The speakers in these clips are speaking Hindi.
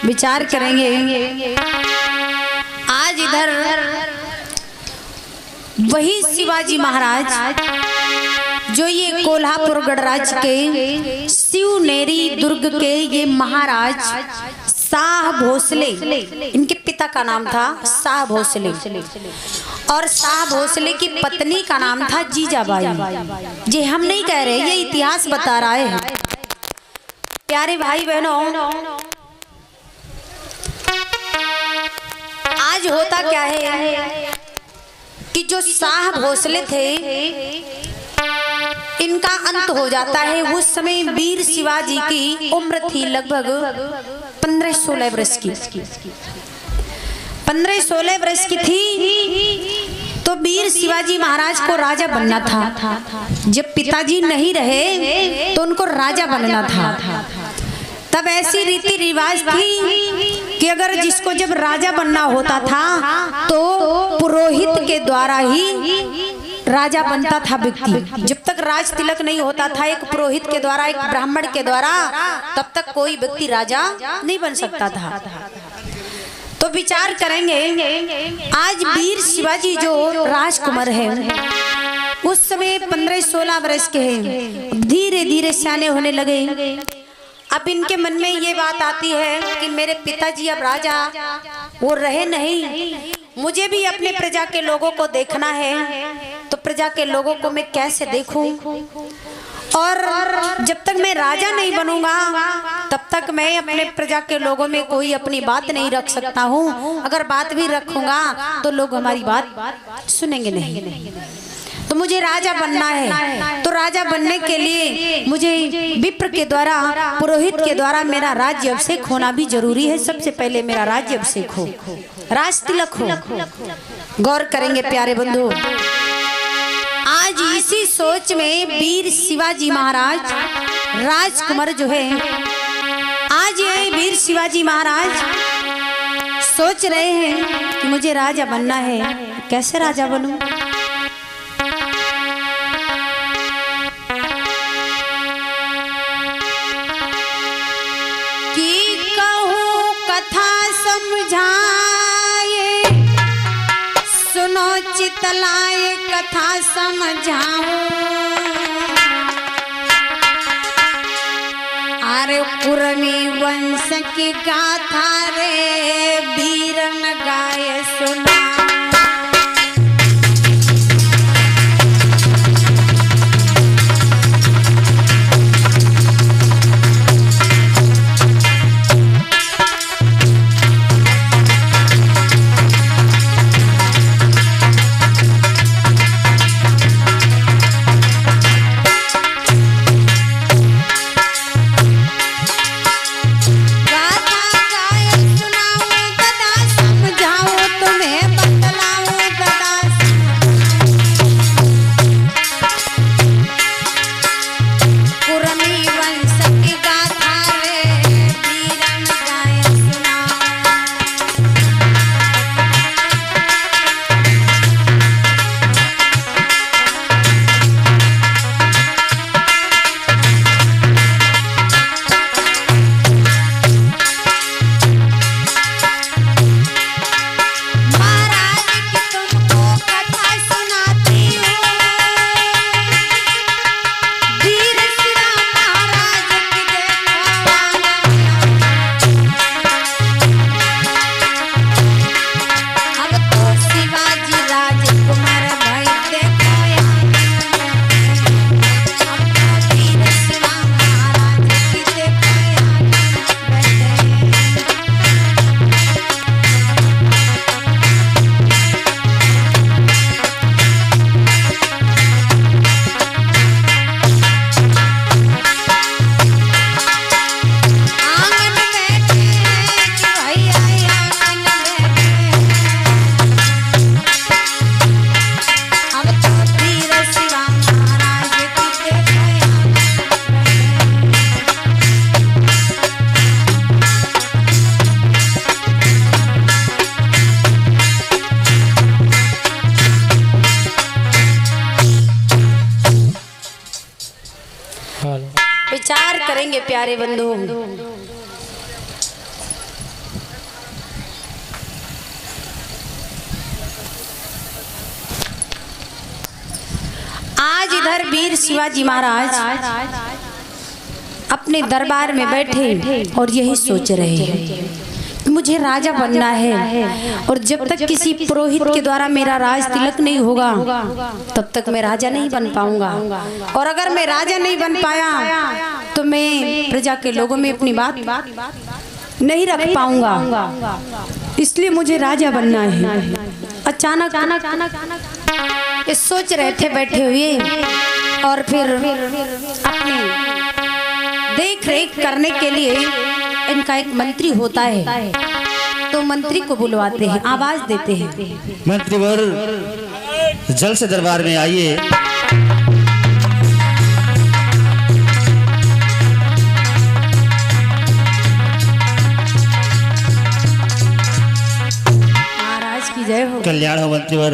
विचार करेंगे। आज इधर वही शिवाजी महाराज जो ये कोल्हापुर गणराज्य के शिवनेरी दुर्ग के ये महाराज शाह भोसले, इनके पिता का नाम था शाह भोसले और शाह भोसले की पत्नी का नाम था जीजाबाई। ये हम नहीं कह रहे, ये इतिहास बता रहा है। प्यारे भाई बहनों, आज होता क्या है कि जो शाह भोसले थे इनका अंत हो जाता है। उस समय वीर शिवाजी की उम्र थी लगभग 15-16 वर्ष की। 15-16 वर्ष की थी तो वीर शिवाजी महाराज को राजा बनना था। जब पिताजी नहीं रहे तो उनको राजा बनना था। तब ऐसी रीति रिवाज थी कि अगर जिसको जब राजा बनना होता था तो पुरोहित के द्वारा ही राजा बनता था व्यक्ति। जब तक राज तिलक नहीं होता था एक पुरोहित के द्वारा, एक ब्राह्मण के द्वारा, तब तक कोई व्यक्ति राजा नहीं बन सकता था। तो विचार करेंगे, आज वीर शिवाजी जो राजकुमार है उस समय 15-16 वर्ष के हैं, धीरे धीरे सियाने होने लगे। अब इनके मन में ये बात आती है कि मेरे पिताजी अब राजा वो रहे नहीं, मुझे भी अपने प्रजा के लोगों को देखना है। तो प्रजा के लोगों को मैं कैसे देखूं, और जब तक मैं राजा नहीं बनूंगा तब तक मैं अपने प्रजा के लोगों में कोई अपनी बात नहीं रख सकता हूं। अगर बात भी रखूंगा तो लोग हमारी बात सुनेंगे नहीं। तो मुझे राजा बनना है। तो राजा बनने के लिए मुझे विप्र के द्वारा, पुरोहित के द्वारा मेरा राज्य अभिषेक होना भी जरूरी है। सबसे पहले मेरा राज्य अभिषेक हो, राज तिलक हो। गौर करेंगे प्यारे बंधु, आज इसी सोच में वीर शिवाजी महाराज राजकुमार जो है, आज ये वीर शिवाजी महाराज सोच रहे हैं कि मुझे राजा बनना है। कैसे राजा बनूं? चितलाए कथा समझाऊं, अरे कुर्मी वंश की गाथा रे वीरन गाए सुना। विचार करेंगे प्यारे बंधु। इधर वीर शिवाजी महाराज अपने दरबार में बैठे और यही सोच रहे हैं कि मुझे राजा बनना है, और जब तक किसी पुरोहित के द्वारा मेरा राज तिलक नहीं होगा तब तक मैं राजा नहीं बन पाऊंगा, और अगर मैं राजा नहीं बन पाया तो मैं प्रजा के लोगों में अपनी बात नहीं रख पाऊंगा, इसलिए मुझे राजा बनना है। अचानक ये सोच रहे थे बैठे हुए, और फिर अपने देख रेख करने के लिए इनका एक मंत्री होता है, तो मंत्री को बुलवाते हैं, आवाज देते हैं, मंत्रीवर जल्द से दरबार में आइए। महाराज की जय हो। कल्याण हो मंत्रीवर।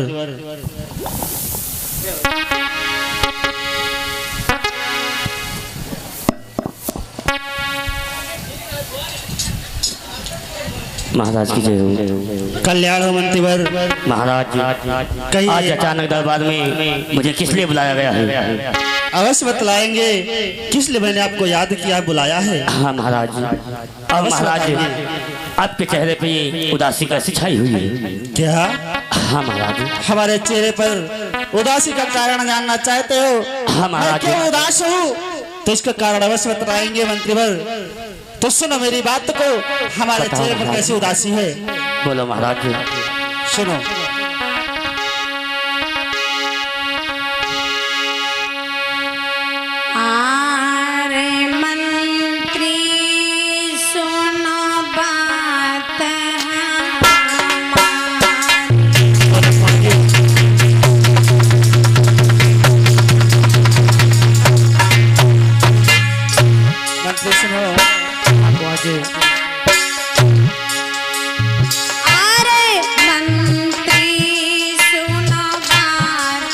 महाराज की जय हो। कल्याण हो मंत्रीवर। महाराज कहिए। आज अचानक दरबार में मुझे किस लिए बुलाया गया है? अवश्य बतलाएंगे किस लिए मैंने आपको याद किया बुलाया है। हाँ महाराज। अब महाराज आपके चेहरे पे ये उदासी कैसी छाई हुई है? क्या? हाँ महाराज। हमारे चेहरे पर उदासी का कारण जानना चाहते हो? हाँ महाराज। मैं क्यों उदास हूँ तो इसका कारण अवश्य बतलाएंगे मंत्रीवर। तो सुनो मेरी बात को, हमारे चेहरे पर कैसी उदासी है। बोलो महाराज। सुनो। आरे मंत्री सुनो बात मंत्री सुनो। अरे मंत्री सुनो बात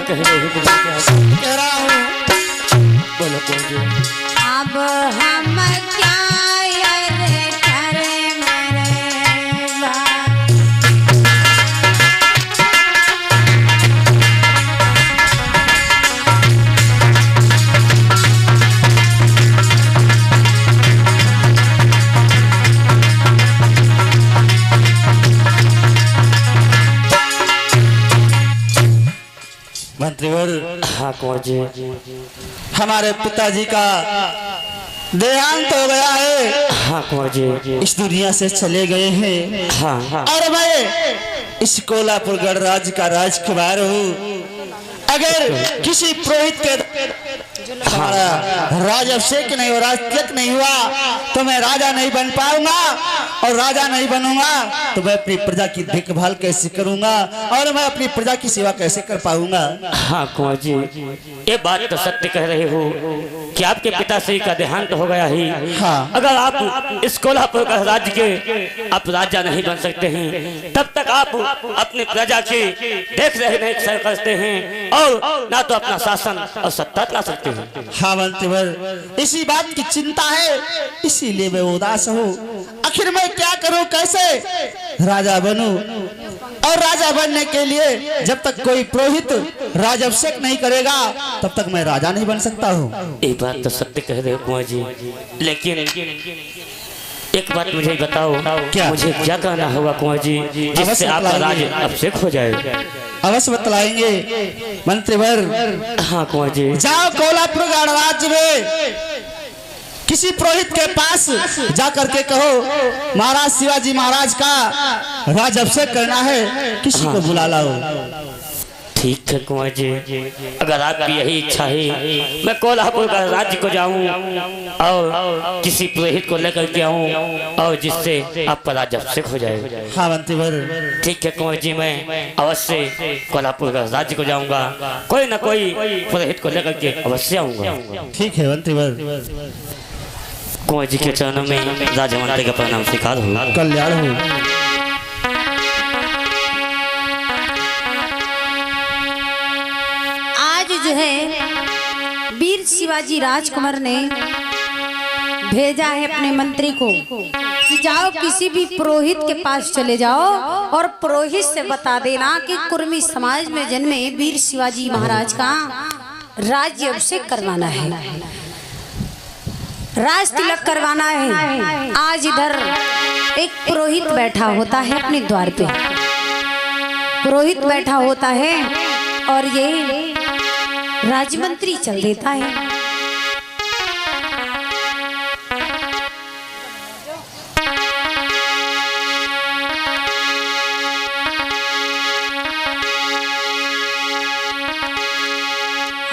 कह रहे हो? कह रहा हूँ। बोलो कौन जी? अब हम क्या यार करे मेरे भाई। मंत्रीवर, हाँ कुंवर जी। हमारे पिताजी का देहांत हो गया है। हाँ कुंवर जी। इस दुनिया से चले गए हैं। हाँ हाँ। और मैं इस कोल्हापुर गणराज्य का राजकुमार हूँ। अगर किसी पुरोहित के हमारा राज अभिषेक नहीं हो, राज तिलक नहीं हुआ तो मैं राजा नहीं बन पाऊंगा, और राजा नहीं बनूंगा तो मैं अपनी प्रजा की देखभाल कैसे करूंगा, और मैं अपनी प्रजा की सेवा कैसे कर पाऊंगा। हाँ कुंवर जी, ये बात तो सत्य कह रहे हो कि आपके पिताश्री का देहांत हो गया ही। हाँ। अगर आप इस कोल्हापुर का राज्य के आप राजा नहीं बन सकते हैं, तब तक आप अपनी प्रजा की देख रेख नहीं करते हैं, और ना तो अपना शासन और सत्ता चला सकते हैं। हाँ मंत्रीवर, इसी बात की चिंता है, इसीलिए मैं उदास हूँ। आखिर मैं क्या करूँ, कैसे राजा बनूं, और राजा बनने के लिए जब तक कोई पुरोहित राजाभिषेक नहीं करेगा तब तक मैं राजा नहीं बन सकता हूँ। ये बात तो सत्य कह रहे हो कुंवर जी, लेकिन एक बात मुझे बताओ, क्या? मुझे क्या करना होगा कुंवर जी जिससे आपका राज्य अभिषेक हो जाए? अवश्य बतलाएंगे मंत्रीवर। हाँ कुंवर जी। जाओ कोल्हापुर गणराज्य में किसी पुरोहित के पास जाकर के कहो महाराज शिवाजी महाराज का राजाभिषेक करना है, किसी को बुला लाओ। ठीक है कुंवर जी, अगर आपकी यही इच्छा है मैं कोल्हापुर का राज्य को जाऊं और किसी पुरोहित को लेकर के आऊं, और जिससे आपका राजाभिषेक हो जाए। हाँ मंत्रीवर। ठीक है कुंवर जी, मैं अवश्य कोल्हापुर का राज्य को जाऊंगा, कोई ना कोई पुरोहित को लेकर के अवश्य आऊंगा। ठीक है मंत्रीवर। कुंवर जी के चरणों में राजमंत्री का प्रणाम स्वीकार हो। कल्याण हो। आज जो है वीर शिवाजी राजकुमार ने भेजा है अपने मंत्री को कि जाओ किसी भी पुरोहित के पास चले जाओ और पुरोहित से बता देना कि कुर्मी समाज में जन्मे वीर शिवाजी महाराज का राज्य अभिषेक करवाना है, राज तिलक करवाना है। आज इधर एक पुरोहित बैठा होता है अपने द्वार पे, पुरोहित बैठा होता है और ये राजमंत्री चल देता है।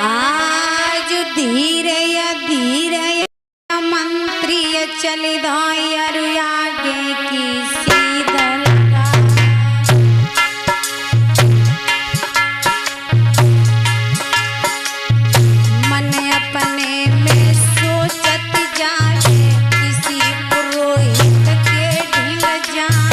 आज धीरे धीरे मंत्री चल धायर आगे की सीधर मन अपने में सोचत जाए किसी पुरोहित के ढिल जाए।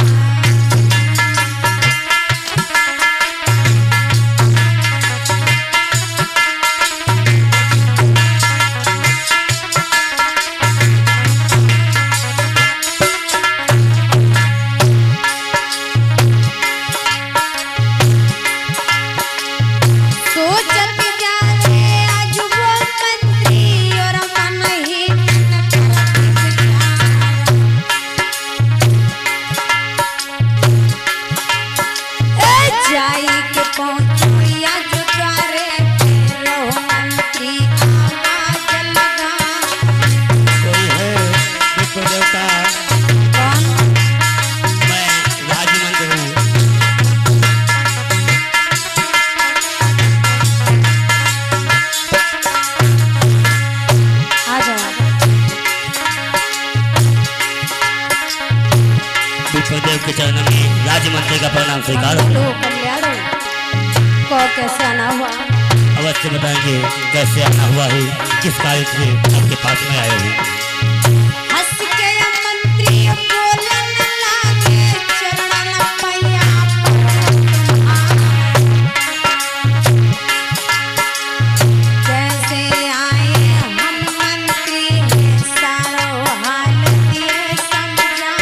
विप्रदेव के चरणों में राजमंत्री का प्रणाम स्वीकार हो। कल्याण को कैसे आना हुआ? अवश्य बताएंगे कैसे आना हुआ है, किस कार्य से आपके पास में आए हैं। हंस के मंत्री बोलन लागे चरण पैया कैसे आए हम मंत्री सारो हाल दिए समझा।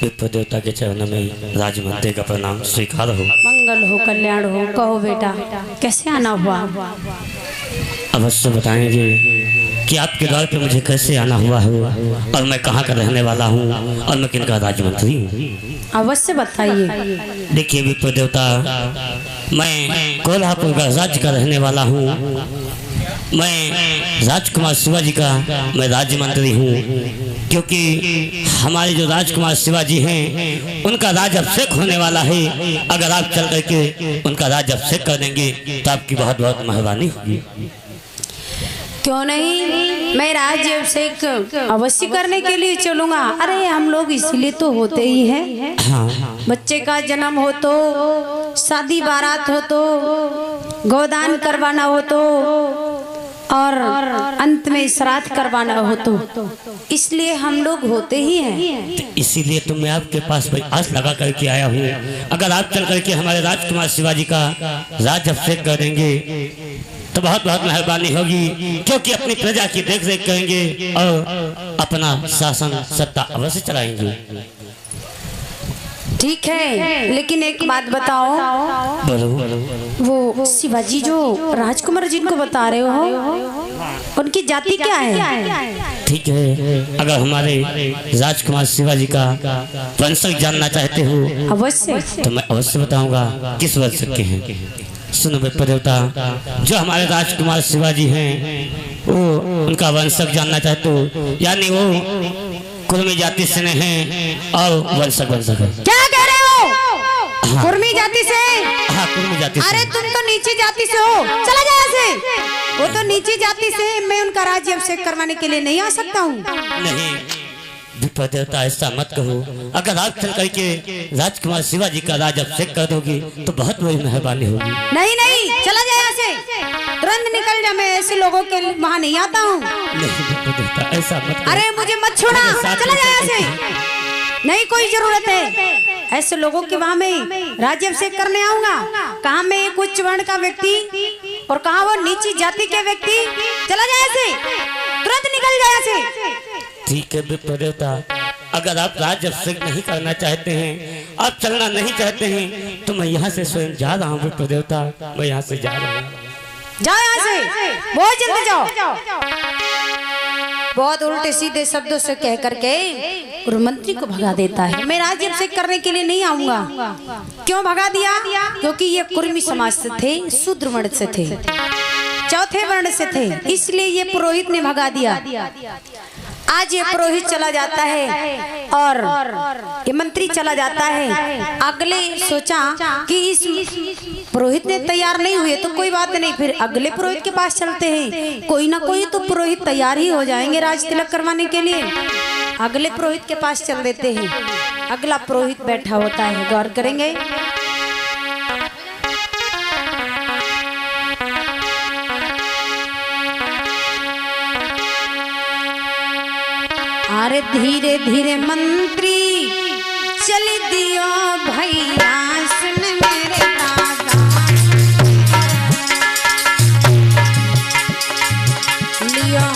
विप्र देवता के चरणों में राजमंत्री का प्रणाम स्वीकार हो। मंगल हो, कल्याण हो। कहो बेटा, कैसे आना हुआ? अवश्य बताएंगे कि आपके द्वार पे मुझे कैसे आना हुआ है और मैं कहाँ का रहने वाला हूँ और मैं किनका राजमंत्री हूँ। अवश्य बताइए। देखिए विप्र देवता, मैं कोल्हापुर का राज्य का रहने वाला हूँ। मैं राजकुमार शिवाजी का मैं राज्यमंत्री हूँ, क्योंकि हमारे जो राजकुमार शिवाजी हैं उनका राज अभिषेक होने वाला है। अगर आप चल करके उनका राज अभिषेक कर देंगे तो आपकी बहुत बहुत मेहरबानी होगी। क्यों नहीं, मैं राज्य अभिषेक अवश्य करने के लिए चलूंगा। अरे हम लोग इसीलिए तो होते ही हैं। हाँ। बच्चे का जन्म हो तो, शादी बारात हो तो, गोदान करवाना हो तो, और अंत में श्राद्ध करवाना हो तो, इसलिए हम लोग होते ही हैं। तो इसीलिए तो मैं आपके पास आस लगा करके आया हूँ। अगर आप चल करके हमारे राजकुमार शिवाजी का राज अभिषेक कर देंगे तो बहुत बहुत मेहरबानी होगी, क्योंकि अपनी प्रजा की देख रेख करेंगे और अपना शासन सत्ता अवश्य चलाएंगे। ठीक है, लेकिन एक बात बताओ, वो शिवाजी जो राजकुमार जिनको बता रहे हो, उनकी जाति क्या है? ठीक है, अगर हमारे राजकुमार शिवाजी का वंशज जानना चाहते हो अवश्य, तो मैं अवश्य बताऊंगा किस वंश के हैं। सुनो विप्र देवता, जो हमारे राजकुमार शिवाजी हैं वो उनका वंशज जानना चाहते हो, यानी वो कुर्मी जाति से हैं और वंशज है। क्या कह रहे हो? हाँ। कुर्मी जाति से? हाँ, कुर्मी जाति से। अरे तुम तो नीची जाति से हो, चला जाए ऐसे। वो तो नीची जाति से, मैं उनका राज्य अभिषेक करवाने के लिए नहीं आ सकता हूँ। नहीं विप्र देवता, ऐसा मत कहो। अगर आप चल करके राजकुमार शिवाजी का राज अभिषेक कर दोगी तो बहुत बड़ी मेहरबानी होगी। नहीं नहीं, चला जाए यहाँ से, तुरंत निकल जा। मैं ऐसे लोगों के वहाँ नहीं आता हूँ। ऐसा मत करो। अरे मुझे मत छोड़ा, चला जाए यहाँ से। नहीं कोई जरूरत है ऐसे लोगों के वहाँ में राज्य अभिषेक करने आऊंगा। कहाँ मैं एक उच्च वर्ण का व्यक्ति और कहाँ वो नीची जाति के व्यक्ति। चला जाए ऐसे, तुरंत निकल जाए ऐसे। ठीक है विप्र देवता, अगर आप राज्य अभिषेक नहीं करना चाहते हैं, आप चलना नहीं चाहते हैं, तो मैं यहाँ से स्वयं जा रहा हूँ। विप्र देवता, मैं यहाँ से जा रहा हूँ। जाओ यहाँ से, बहुत जल्दी जाओ। बहुत उल्टे सीधे शब्दों से कह करके और मंत्री को भगा देता है। मैं राज्य अभिषेक करने के लिए नहीं आऊंगा। क्यों भगा दिया? क्योंकि ये कुर्मी समाज से थे, शूद्र वर्ण से थे, चौथे वर्ण से थे, इसलिए ये पुरोहित ने भगा दिया। आज ये पुरोहित चला जाता है और ये मंत्री चला जाता है। अगले सोचा कि इस पुरोहित ने तैयार नहीं हुए तो कोई बात नहीं, फिर अगले पुरोहित के पास चलते हैं। कोई ना कोई तो पुरोहित तैयार ही हो जाएंगे राज तिलक करवाने के लिए। अगले पुरोहित के पास चल देते हैं। अगला पुरोहित बैठा होता है, गौर करेंगे। अरे धीरे धीरे मंत्री चल दियो भैया, सुन मेरे दादा, लियो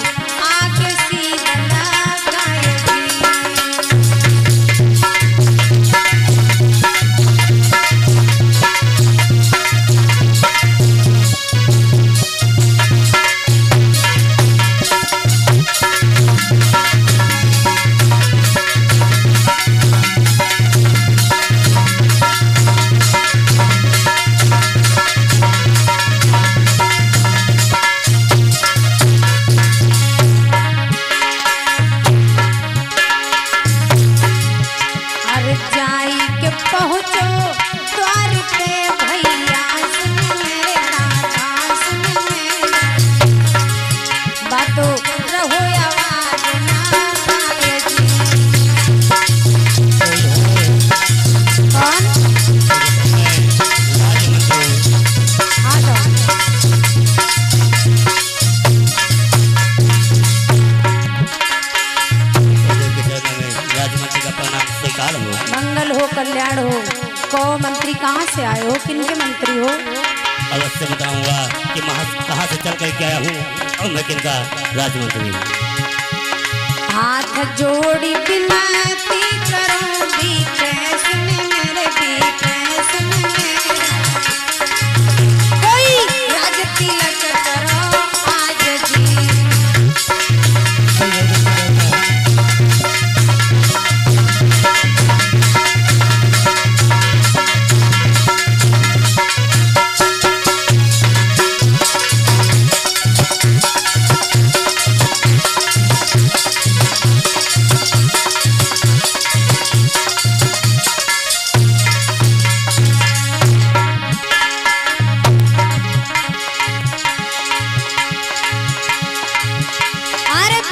आगे सीधा लगाए। मंगल हो, कल्याण हो। कहो मंत्री कहाँ से आए हो, किनके मंत्री हो? अवश्य बताऊंगा कि कहाँ से चल करके आया हूँ और मैं किनका राजमंत्री हूँ। हाथ जोड़ी विनती करूं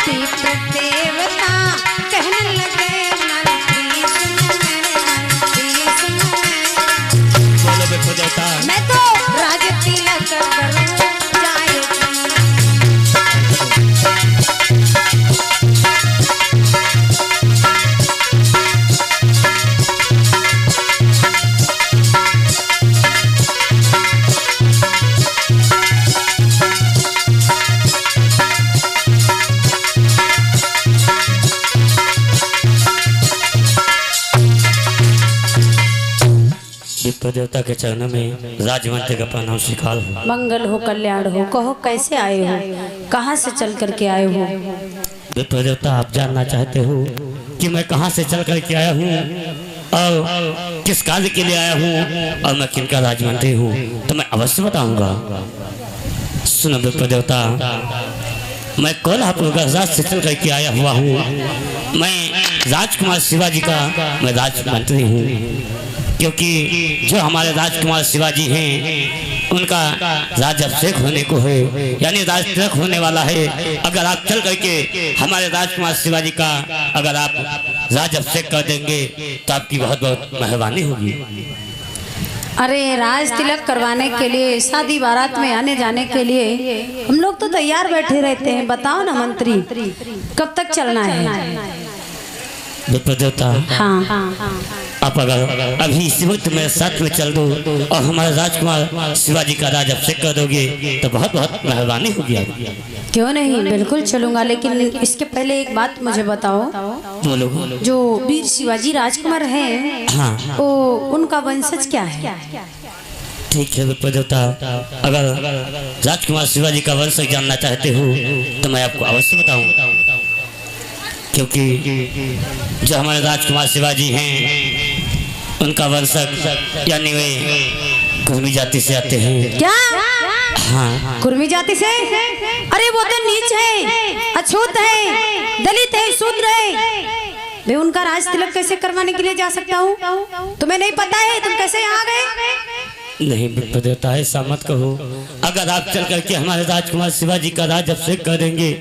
पितृ देवता कहने लगे मंत्री सुनो मेरे मंत्री सुनो मेरे। बोलो विप्र देवता। मैं तो राज तिलक करूं जाए विप्र देवता के चरणों में राजमंत्री का प्रणाम स्वीकार हो। मंगल हो कल्याण हो, कहो कैसे आए हो, कहाँ से चल करके आए हो? विप्र देवता आप जानना चाहते हो कि मैं कहाँ से चल करके आया हूँ और किस कार्य के लिए आया हूँ और मैं किनका राजमंत्री हूँ, तो मैं अवश्य बताऊंगा। सुनो विप्र देवता, मैं कोल्हापुर गजराज से चल करके आया हुआ हूँ। मैं राजकुमार शिवाजी का मैं राजमंत्री हूँ, क्योंकि जो हमारे राजकुमार शिवाजी हैं उनका राजाभिषेक होने को है, यानी राज तिलक होने वाला है। अगर आप चल करके हमारे राजकुमार शिवाजी का अगर आप राजाभिषेक कर देंगे तो आपकी बहुत बहुत मेहरबानी होगी। अरे राज तिलक करवाने के लिए, शादी बारात में आने जाने के लिए हम लोग तो तैयार बैठे रहते हैं। बताओ ना मंत्री, कब तक चलना है? विप्र देवता, हाँ, आप अगर अभी इसी वक्त मेरे साथ में चल दो और हमारे राजकुमार शिवाजी का राजाभिषेक कर दोगे तो बहुत बहुत मेहरबानी होगी आपकी। क्यों नहीं, बिल्कुल चलूंगा, लेकिन इसके पहले एक बात मुझे बताओ। बोलो। जो वीर शिवाजी राजकुमार हैं, हाँ, वो उनका वंशज क्या है? ठीक है विप्र देवता, अगर राजकुमार शिवाजी का वंश जानना चाहते हो तो मैं आपको अवश्य बताऊं, क्योंकि जो हमारे राजकुमार शिवाजी हैं उनका वंशज यानी वे कुर्मी जाति से आते हैं। क्या? हाँ, कुर्मी जाति से? अरे वो तो नीच है, अछूत है, दलित है, शूद्र है। मैं उनका राज तिलक कैसे करवाने के लिए जा सकता हूँ? तुम्हें नहीं पता है? तुम कैसे यहाँ गए? नहीं विप्र देवता, ऐसा मत कहो। अगर आप चल करके हमारे राजकुमार शिवाजी का राजाभिषेक कर देंगे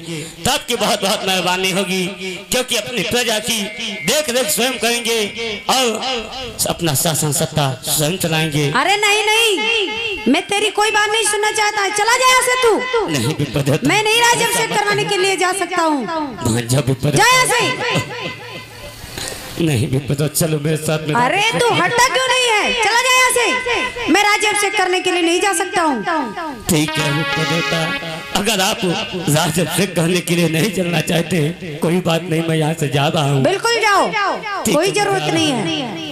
तो आपकी बहुत बहुत मेहरबानी होगी, क्योंकि अपनी प्रजा की देख रेख स्वयं करेंगे और अपना शासन सत्ता स्वयं चलाएंगे। अरे नहीं नहीं, मैं तेरी कोई बात नहीं सुनना चाहता। चला जा यहाँ से तू। नहीं विप्र देवता, मैं नहीं राजाभिषेक करवाने के लिए जा सकता हूँ। जा विप्र जा देवता। यहाँ से। नहीं विप्र देवता, चलो मेरे साथ में। अरे तू हटता क्यों नहीं है? चला जा यहाँ से। मैं राज्याभिषेक करने के लिए नहीं जा सकता हूँ। ठीक है विप्र देवता, अगर आप राज्याभिषेक करने के लिए नहीं चलना चाहते कोई बात नहीं, मैं यहाँ से जा रहा हूँ। बिल्कुल जाओ, कोई जरूरत नहीं है।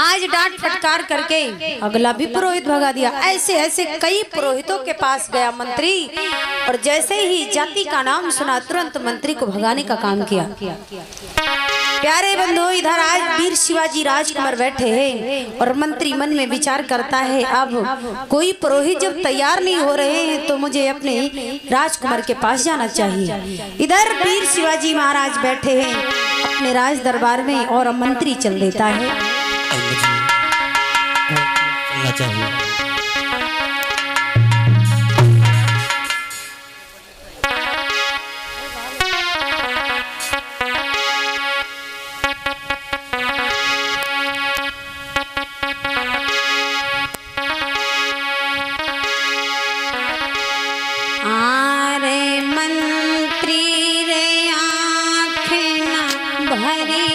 आज डांट फटकार करके अगला भी पुरोहित भगा दिया। ऐसे ऐसे कई पुरोहितों के पास गया मंत्री, और जैसे ही जाति का नाम सुना तुरंत मंत्री को भगाने का काम किया। प्यारे बंधु, इधर आज वीर शिवाजी राजकुमार बैठे हैं और मंत्री मन में विचार करता है, अब कोई पुरोहित जब तैयार नहीं हो रहे हैं तो मुझे अपने राजकुमार के पास जाना चाहिए। इधर वीर शिवाजी महाराज बैठे हैं अपने राज दरबार में और मंत्री चल देता है। चलना चाहिए। आरे मंत्री रे आँखें न भरी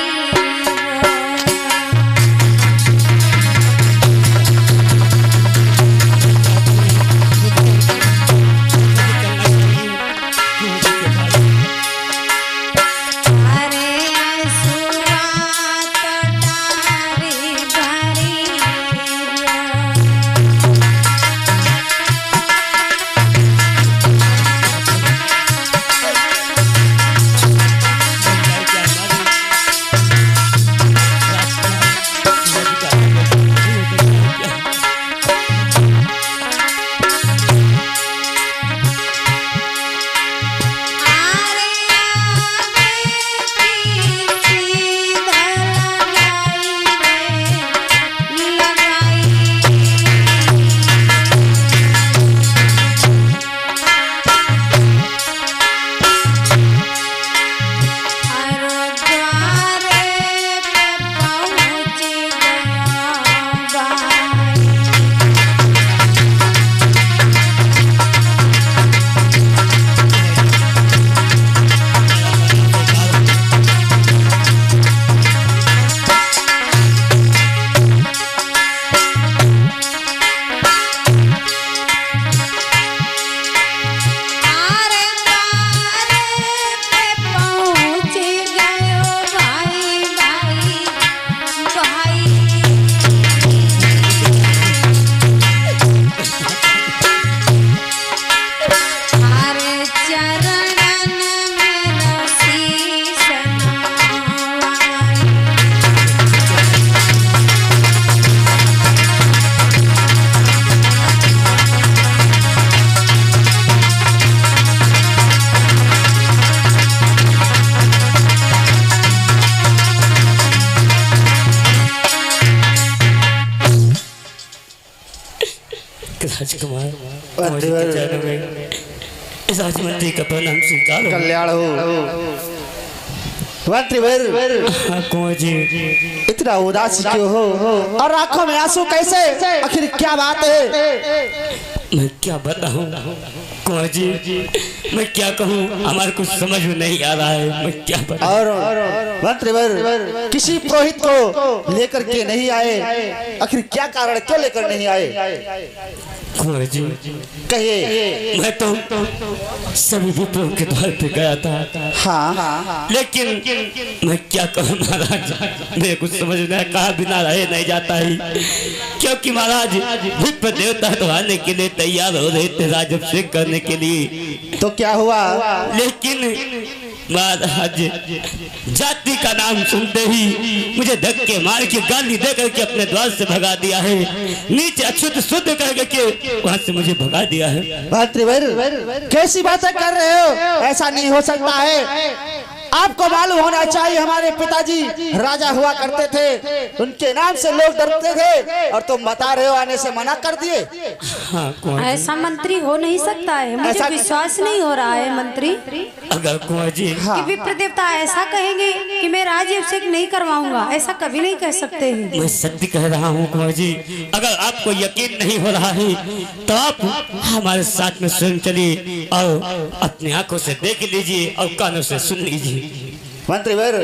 राजकुमार कुंवर जी के चरणों में इस राजमंत्री का प्रणाम स्वीकार हो। कल्याण हो। मंत्रीवर, हाँ कुंवर जी, इतना उदास क्यों हो और आंखों में आंसू कैसे? आखिर क्या बात है? मैं क्या बताऊं कुंवर जी, मैं क्या कहूं, हमारे कुछ समझ में नहीं आ रहा है, मैं क्या बताऊं। और मंत्रीवर किसी पुरोहित को लेकर के नहीं आए, आखिर क्या कारण, क्यों लेकर नहीं आए? कुंवर जी कहिए। मैं तो सभी विप्रों के द्वार पे गया था, हाँ, लेकिन मैं क्या कहूँ महाराज, मेरे कुछ समझ में कहा बिना रहे नहीं जाता है, क्योंकि महाराज विप्र देवता तो आने के लिए तैयार हो रहे थे राजअभिषेक करने के लिए। तो क्या हुआ? लेकिन महाराज जाति का नाम सुनते ही मुझे धक्के मार के गाली दे करके अपने द्वार से भगा दिया है, नीचे अछूत शुद्ध करके वहां से मुझे भगा दिया है। मंत्रीवर कैसी बातें कर रहे हो? ऐसा नहीं हो सकता है। आपको मालूम होना चाहिए हमारे पिताजी राजा हुआ करते थे, उनके नाम से लोग डरते थे और तुम बता रहे हो आने से मना कर दिए। हाँ ऐसा मंत्री हो नहीं सकता है, मुझे विश्वास नहीं हो रहा है मंत्री। अगर कुंवर जी कि विप्र देवता ऐसा कहेंगे कि मैं राज्याभिषेक नहीं करवाऊंगा, ऐसा कभी नहीं कह सकते हैं। मैं सत्य कह रहा हूँ कुंवर जी, अगर आपको यकीन नहीं हो रहा है तो आप हमारे साथ में स्वयं चलिए और अपनी आंखों से देख लीजिए और कानों से सुन लीजिए। मंत्रीवर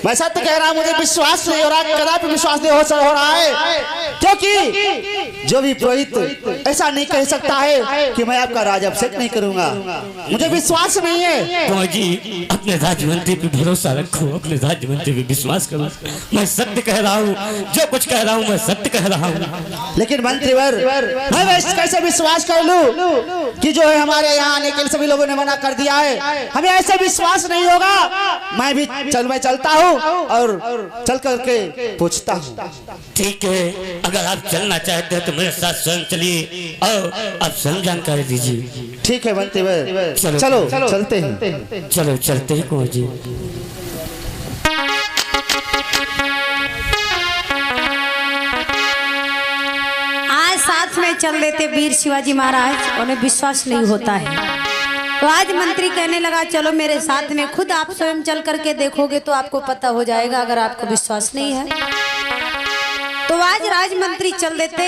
मैं सत्य कह रहा हूं, मुझे विश्वास नहीं हो रहा, कदापि विश्वास नहीं हो रहा है, क्योंकि जो भी पुरोहित ऐसा नहीं कह सकता है कि मैं आपका राज्याभिषेक नहीं करूंगा। मुझे विश्वास नहीं है। कुंवर जी अपने राज्यमंत्री पे भरोसा रखो, अपने राज्यमंत्री पे विश्वास करो। मैं सत्य कह रहा हूँ, जो कुछ कह रहा हूँ मैं सत्य कह रहा हूँ। लेकिन मंत्रीवर मैं कैसे विश्वास कर लूं कि जो है हमारे यहाँ आने के लिए सभी लोगों ने मना कर दिया है, हमें ऐसे विश्वास नहीं होगा। मैं चलता हूँ और चल करके पूछता हूँ। ठीक है, अगर आप चलना चाहते हैं तो मेरे साथ स्वयं चलिए और आप स्वयं जानकारी दीजिए। ठीक है मंत्रीवर, चलो चलते हैं। चलो चलते हैं कुंवर जी। आज साथ में चल लेते वीर शिवाजी महाराज, उन्हें विश्वास नहीं होता है तो आज मंत्री कहने लगा चलो मेरे साथ में, खुद आप स्वयं चल करके देखोगे तो आपको पता हो जाएगा। अगर आपको विश्वास नहीं है तो आज राजमंत्री चल देते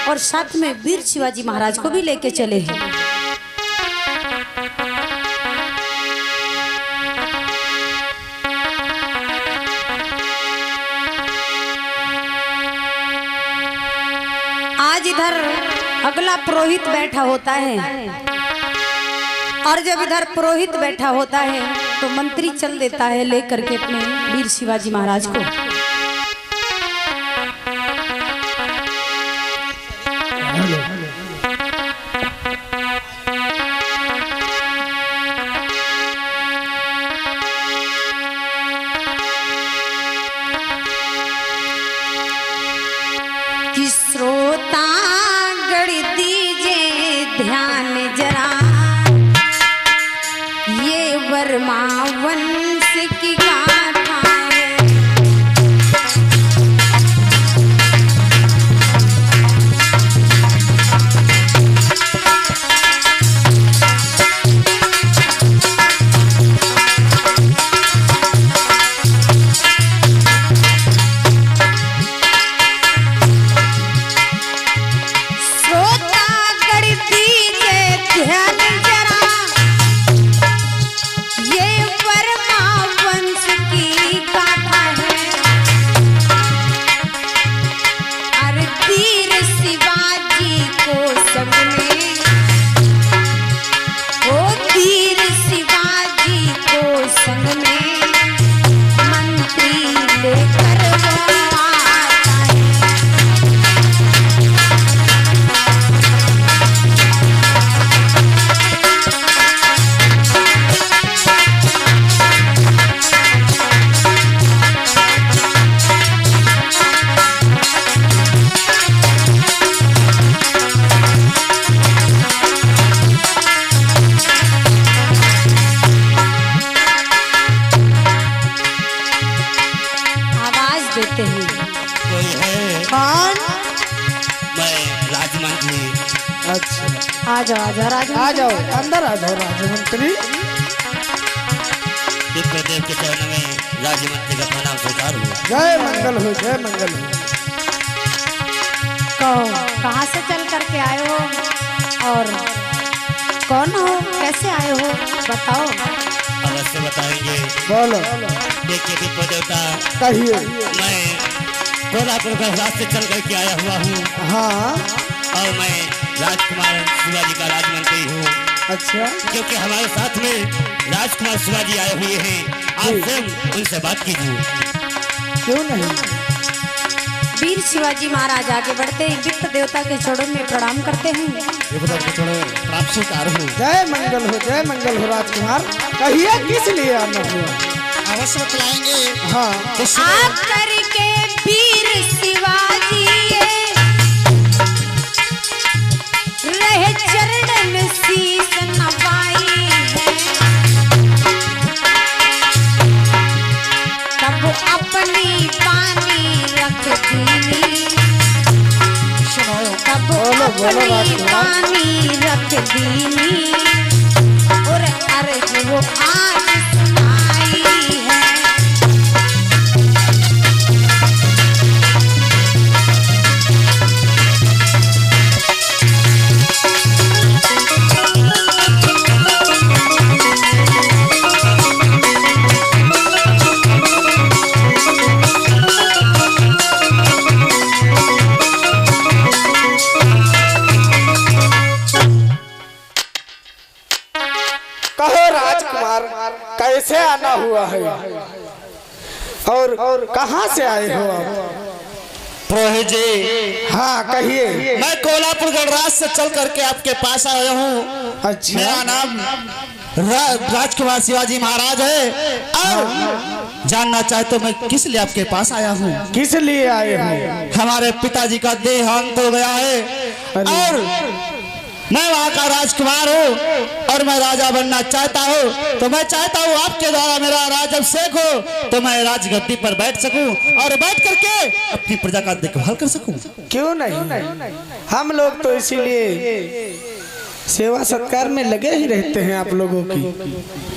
और साथ में वीर शिवाजी महाराज को भी लेके चले हैं। आज इधर अगला पुरोहित बैठा होता है और जब इधर पुरोहित बैठा होता है तो मंत्री चल देता है लेकर के अपने वीर शिवाजी महाराज को। कि श्रोता गढ़ दीजिए ध्यान जरा, ये वर्मा वंश की गाथा है। श्रोता गढ़ दीजिए ध्यान जरा, ये वर्मा वंश आ जाओ राजा। आ जाओ अंदर आ जाओ राजमंत्री। विप्रदेव के चरणों में राजमंत्री का प्रणाम स्वीकार हुआ। जय मंगल हो, जय मंगल हो। कहो कहाँ से चल करके आए हो और कौन हो, कैसे आए हो, बताओ। अवश्य बताएंगे। बोलो। देखिए विप्र देवता, कहिए। मैं कोल्हापुर का रास्ते चल करके आया हुआ हूँ। हाँ और मैं राजकुमार शिवाजी का राजमंत्री हूँ। अच्छा। क्योंकि हमारे साथ में राजकुमार शिवाजी आए हुए हैं, आप स्वयं उनसे बात कीजिए। क्यों नहीं। वीर शिवाजी महाराज आगे बढ़ते हैं, विप्र देवता के चरणों में प्रणाम करते हैं। प्रणाम स्वीकार हो। जय मंगल हो राजकुमार। कहिए किस लिए आना हुआ। अवश्य बतलाएंगे। हाँ आप करके वीर शिवाजी रहे चरण शीस नवाई है, तब अपनी पानी रख दीनी, तब बोलो अपनी राजकुमार। पानी रख दीनी और अर्ज वो आज सुनाई है। कहो राजकुमार कैसे आना हुआ है और कहाँ से आए हो आप। पुरोहित जी, हाँ कहिए। मैं कोल्हापुर गणराज से चल करके आपके पास आया हूँ। अच्छा। मेरा नाम राजकुमार शिवाजी महाराज है और जानना चाहे तो मैं किस लिए आपके पास आया हूँ। किस लिए आए हो। हमारे पिताजी का देहांत हो गया है और मैं वहाँ का राजकुमार हूँ और मैं राजा बनना चाहता हूँ। तो मैं चाहता हूँ आपके द्वारा मेरा राज्याभिषेक हो तो मैं राजगद्दी पर बैठ सकूं और बैठ करके अपनी प्रजा का देखभाल कर सकूं। क्यों नहीं, हम लोग तो इसीलिए सेवा सत्कार में लगे ही रहते हैं आप लोगों की।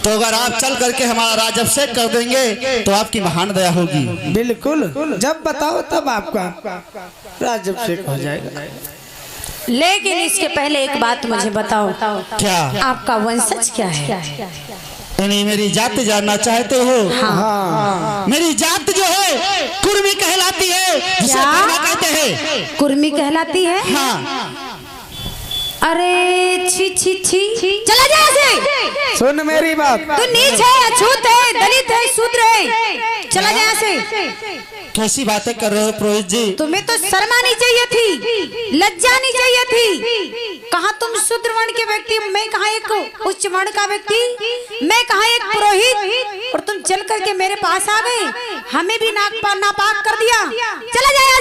तो अगर आप चल करके हमारा राज्याभिषेक कर देंगे तो आपकी महान दया होगी। बिल्कुल, जब बताओ तब आपका राज्याभिषेक हो जाएगा। लेकिन इसके पहले एक बात मुझे बताओ, क्या आपका वंशज क्या है। यानी मेरी जात जानना चाहते हो। हाँ। मेरी जात जो है कुर्मी कहलाती है, जिसे क्या? कुर्मा कहते हैं। कुर्मी कहलाती है। हाँ। अरे छी छी छी, चला जा ऐसे। सुन मेरी बात। तू नीच है, अछूत है, दलित है, शूद्र है, चला जा ऐसे। कैसी बातें कर रहे हो पुरोहित जी। तुम्हें तो शर्म आनी चाहिए थी, लज्जा नहीं चाहिए थी। कहाँ तुम शूद्र वर्ण के व्यक्ति, मैं कहाँ एक उच्च वर्ण का व्यक्ति, मैं कहाँ एक पुरोहित, और तुम चल करके मेरे पास आ गए, हमें भी नापाक कर दिया। चला जाए।